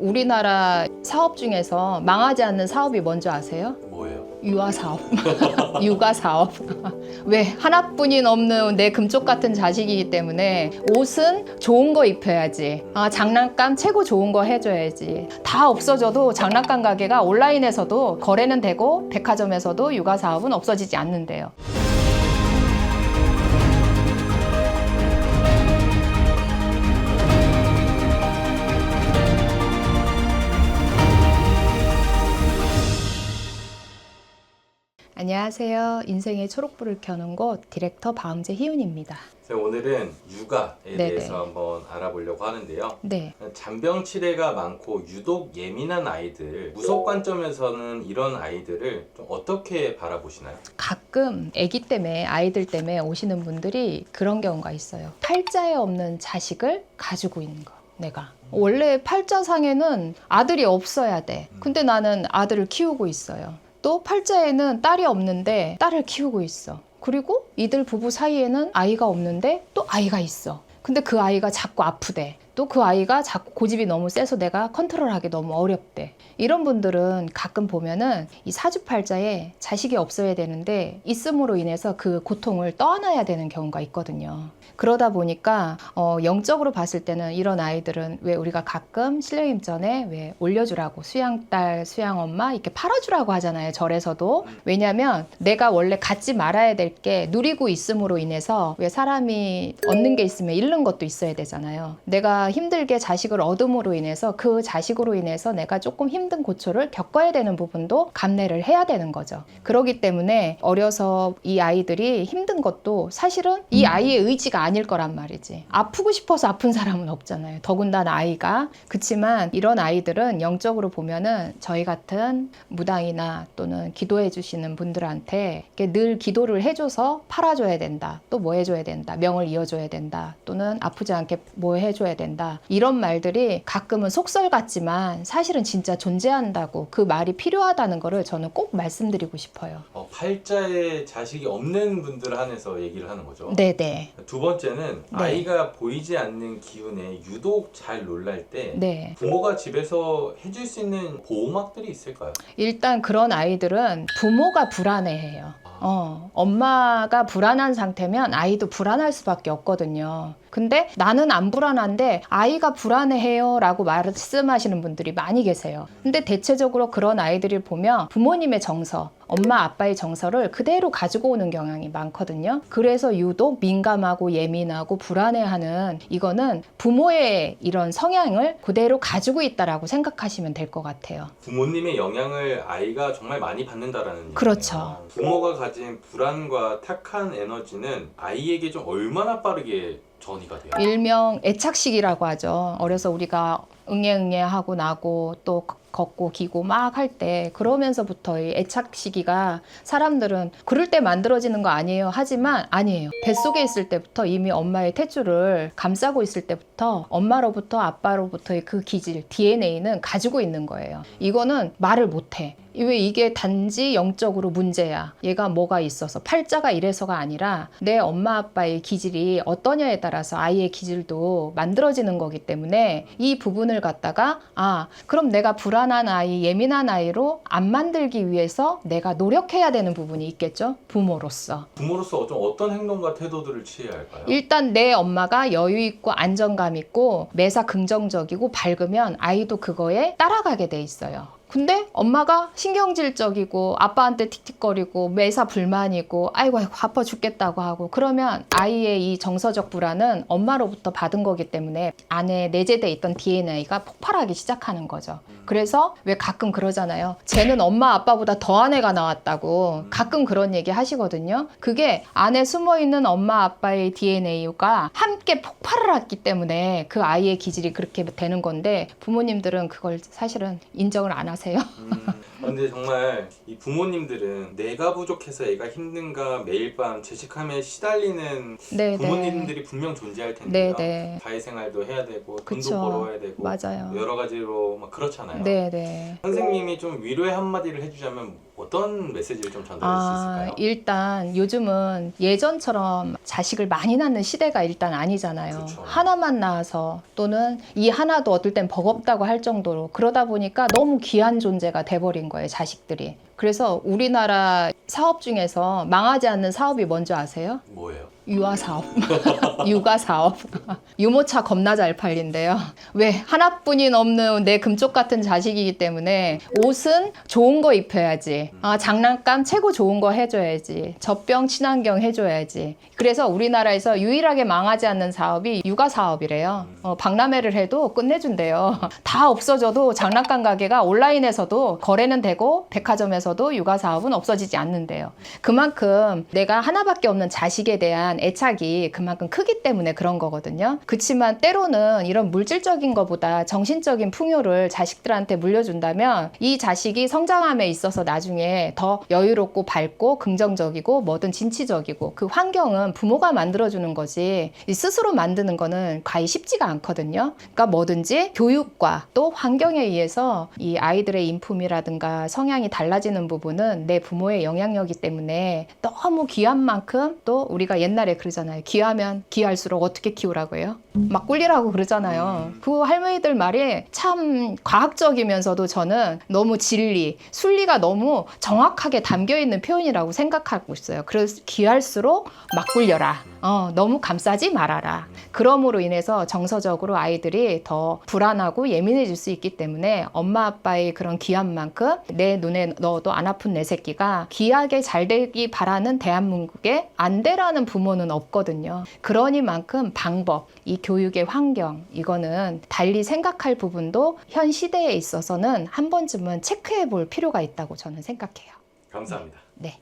우리나라 사업 중에서 망하지 않는 사업이 뭔지 아세요? 뭐예요? 유아사업. 육아사업. 왜? 하나뿐인 없는 내 금쪽 같은 자식이기 때문에 옷은 좋은 거 입혀야지. 장난감 최고 좋은 거 해줘야지. 다 없어져도 장난감 가게가 온라인에서도 거래는 되고 백화점에서도 육아사업은 없어지지 않는데요. 안녕하세요. 인생의 초록불을 켜는 곳 디렉터 바음제 희윤입니다. 오늘은 육아에 네네. 대해서 한번 알아보려고 하는데요. 네. 잔병치레가 많고 유독 예민한 아이들, 무속 관점에서는 이런 아이들을 좀 어떻게 바라보시나요? 가끔 아기 때문에 아이들 때문에 오시는 분들이 그런 경우가 있어요. 팔자에 없는 자식을 가지고 있는 거. 내가 원래 팔자상에는 아들이 없어야 돼. 근데 나는 아들을 키우고 있어요. 또 팔자에는 딸이 없는데 딸을 키우고 있어. 그리고 이들 부부 사이에는 아이가 없는데 또 아이가 있어. 근데 그 아이가 자꾸 아프대. 또 그 아이가 자꾸 고집이 너무 세서 내가 컨트롤하기 너무 어렵대. 이런 분들은 가끔 보면은 이 사주팔자에 자식이 없어야 되는데 있음으로 인해서 그 고통을 떠안아야 되는 경우가 있거든요. 그러다 보니까 영적으로 봤을 때는 이런 아이들은 왜 우리가 가끔 신령임전에 왜 올려주라고 수양딸, 수양엄마 이렇게 팔아주라고 하잖아요. 절에서도. 왜냐하면 내가 원래 갖지 말아야 될 게 누리고 있음으로 인해서 왜 사람이 얻는 게 있으면 잃는 것도 있어야 되잖아요. 내가 힘들게 자식을 얻음으로 인해서 그 자식으로 인해서 내가 조금 힘든 고초를 겪어야 되는 부분도 감내를 해야 되는 거죠. 그렇기 때문에 어려서 이 아이들이 힘든 것도 사실은 이 아이의 의지가 아닐 거란 말이지. 아프고 싶어서 아픈 사람은 없잖아요. 더군다나 아이가. 그치만 이런 아이들은 영적으로 보면은 저희 같은 무당이나 또는 기도해 주시는 분들한테 늘 기도를 해줘서 팔아줘야 된다. 또 뭐 해줘야 된다. 명을 이어줘야 된다. 또는 아프지 않게 뭐 해줘야 된다. 이런 말들이 가끔은 속설 같지만 사실은 진짜 존재한다고 그 말이 필요하다는 거를 저는 꼭 말씀드리고 싶어요. 팔자에 자식이 없는 분들 한해서 얘기를 하는 거죠. 네네. 두 번째는 네. 아이가 보이지 않는 기운에 유독 잘 놀랄 때 네. 부모가 집에서 해줄 수 있는 보호막들이 있을까요? 일단 그런 아이들은 부모가 불안해해요. 엄마가 불안한 상태면 아이도 불안할 수밖에 없거든요. 근데 나는 안 불안한데 아이가 불안해해요 라고 말씀하시는 분들이 많이 계세요. 근데 대체적으로 그런 아이들을 보면 부모님의 정서, 엄마 아빠의 정서를 그대로 가지고 오는 경향이 많거든요. 그래서 유독 민감하고 예민하고 불안해하는 이거는 부모의 이런 성향을 그대로 가지고 있다라고 생각하시면 될 것 같아요. 부모님의 영향을 아이가 정말 많이 받는다라는 얘기예요. 그렇죠. 부모가 가진 불안과 탁한 에너지는 아이에게 좀 얼마나 빠르게 전이가 돼요? 일명 애착식이라고 하죠. 어려서 우리가 응애응애하고 나고 또 걷고 기고 막 할 때 그러면서부터 이 애착 시기가 사람들은 그럴 때 만들어지는 거 아니에요 하지만 아니에요. 뱃속에 있을 때부터 이미 엄마의 탯줄을 감싸고 있을 때부터 엄마로부터 아빠로부터의 그 기질 DNA는 가지고 있는 거예요. 이거는 말을 못해. 왜 이게 단지 영적으로 문제야. 얘가 뭐가 있어서 팔자가 이래서가 아니라 내 엄마 아빠의 기질이 어떠냐에 따라서 아이의 기질도 만들어지는 거기 때문에 이 부분을 갖다가 그럼 내가 불안한 아이, 예민한 아이로 안 만들기 위해서 내가 노력해야 되는 부분이 있겠죠? 부모로서. 부모로서 좀 어떤 행동과 태도들을 취해야 할까요? 일단 내 엄마가 여유 있고 안정감 있고 매사 긍정적이고 밝으면 아이도 그거에 따라가게 돼 있어요. 근데 엄마가 신경질적이고 아빠한테 틱틱거리고 매사 불만이고 아이고 아파 죽겠다고 하고 그러면 아이의 이 정서적 불안은 엄마로부터 받은 거기 때문에 안에 내재돼 있던 DNA가 폭발하기 시작하는 거죠. 그래서 왜 가끔 그러잖아요. 쟤는 엄마 아빠보다 더한 애가 나왔다고 가끔 그런 얘기 하시거든요. 그게 안에 숨어있는 엄마 아빠의 DNA가 함께 폭발을 했기 때문에 그 아이의 기질이 그렇게 되는 건데 부모님들은 그걸 사실은 인정을 안 하세요. 근데 정말 이 부모님들은 내가 부족해서 애가 힘든가 매일 밤 죄책감에 시달리는 네, 부모님들이 분명 존재할 텐데요. 네. 사회생활도 해야 되고 돈도 그쵸. 벌어야 되고 맞아요. 여러 가지로 막 그렇잖아요. 네네. 선생님이 좀 위로의 한마디를 해주자면 어떤 메시지를 좀 전달할 수 있을까요? 일단 요즘은 예전처럼 자식을 많이 낳는 시대가 일단 아니잖아요. 그렇죠. 하나만 낳아서 또는 이 하나도 어떨 땐 버겁다고 할 정도로 그러다 보니까 너무 귀한 존재가 돼버린 거예요, 자식들이. 그래서 우리나라 사업 중에서 망하지 않는 사업이 뭔지 아세요? 뭐예요? 유아 사업, 육아 사업. 유모차 겁나 잘 팔린대요. 왜? 하나뿐인 없는 내 금쪽 같은 자식이기 때문에 옷은 좋은 거 입혀야지. 장난감 최고 좋은 거 해줘야지. 젖병 친환경 해줘야지. 그래서 우리나라에서 유일하게 망하지 않는 사업이 육아 사업이래요. 박람회를 해도 끝내준대요. 다 없어져도 장난감 가게가 온라인에서도 거래는 되고 백화점에서도 육아 사업은 없어지지 않는데요. 그만큼 내가 하나밖에 없는 자식에 대한 애착이 그만큼 크기 때문에 그런 거거든요. 그치만 때로는 이런 물질적인 것보다 정신적인 풍요를 자식들한테 물려준다면 이 자식이 성장함에 있어서 나중에 더 여유롭고 밝고 긍정적이고 뭐든 진취적이고 그 환경은 부모가 만들어주는 거지 스스로 만드는 거는 과히 쉽지가 않거든요. 그러니까 뭐든지 교육과 또 환경에 의해서 이 아이들의 인품이라든가 성향이 달라지는 부분은 내 부모의 영향력이기 때문에 너무 귀한 만큼 또 우리가 옛날에 그러잖아요. 귀하면 귀할수록 어떻게 키우라고 해요? 막 꿀리라고 그러잖아요. 그 할머니들 말이 참 과학적이면서도 저는 너무 진리, 순리가 너무 정확하게 담겨있는 표현이라고 생각하고 있어요. 그래서 귀할수록 막 꿀려라. 너무 감싸지 말아라. 그럼으로 인해서 정서적으로 아이들이 더 불안하고 예민해질 수 있기 때문에 엄마 아빠의 그런 귀한 만큼 내 눈에 넣어도 안 아픈 내 새끼가 귀하게 잘 되기 바라는 대한민국에 안 되라는 부모는 없거든요. 그러니만큼 방법, 이 교육의 환경, 이거는 달리 생각할 부분도 현 시대에 있어서는 한 번쯤은 체크해 볼 필요가 있다고 저는 생각해요. 감사합니다. 네.